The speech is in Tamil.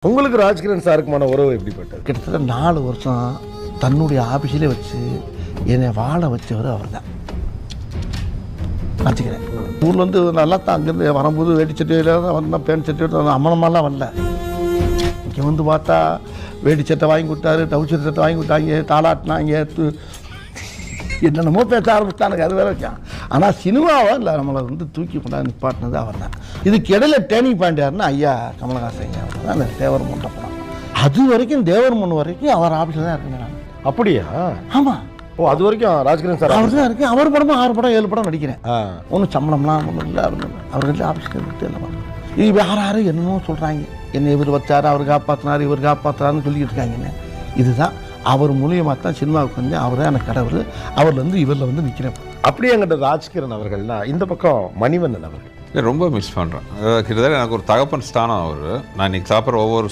உங்களுக்கு ராஜ்கிரண் சாருக்குமான உறவு எப்படிப்பட்டது? கிட்டத்தட்ட 4 வருஷம் தன்னுடைய ஆஃபீஸிலே வச்சு என்னை வாழ வச்சவர் அவர் தான் வச்சுக்கிறேன். ஊர்லேருந்து நல்லா தான் அங்கேருந்து வரும்போது வேட்டி சட்டையில் தான் வந்தேன், பேண்ட் சட்டையோட அம்மனமாலாம் வரல. இங்கே வந்து பார்த்தா வேட்டி சட்டை வாங்கி கொடுத்தாரு, டவுசர் சட்டை வாங்கி கொடுத்தாங்க, தாளாட்டினாங்க, என்னென்னமோ பேச ஆரம்பிச்சிட்டானுங்க. அது வேற வைக்கான். ஆனால் சினிமாவை இல்லை நம்மளை வந்து தூக்கி கொண்டாந்து நிப்பாட்டினது அவர் தான். இதுக்கு இடையில டேர்னிங் பாயிண்ட் யாருன்னா ஐயா கமலஹாசன் ஐயா அவர் தான். அந்த தேவர் மன்ற படம் அது வரைக்கும் தேவர் மண் வரைக்கும் அவர் ஆஃபீஸில் தான் இருக்குங்க நான். அப்படியா? ஆமாம். ஓ, அது வரைக்கும் ராஜ்கிரண் சார் அவர் தான் இருக்கு. அவர் படமும் 6 படம் 7 படம் நடிக்கிறேன். ஆ, ஒன்றும் சம்பளம்லாம் ஒன்றும் இல்லை. அவர்கள் ஆஃபீஸில் விட்டு எல்லாம் பண்ணுறோம். இது யார் என்னமோ சொல்கிறாங்க, என்னை இவர் வச்சார், அவர் காப்பாற்றினார், இவர் காப்பாற்றுறாருன்னு சொல்லிக்கிட்டு இருக்காங்கன்னு. இதுதான் அவர் மூலியமாக தான் சினிமாவுக்கு வந்து அவர் தான் எனக்கு கடவுள். அவர்லேருந்து இவரில் வந்து நிற்கிறேன். அப்படியே என்கிட்ட ராஜ்கிரண் அவர்கள்னா இந்த பக்கம் மணிவண்ணன் அவர்கள் ரொம்ப மிஸ் பண்ணுறேன். கிட்டத்தட்ட எனக்கு ஒரு தகப்பன் ஸ்தானம் அவர். நான் இன்றைக்கி சாப்பிட்ற ஒவ்வொரு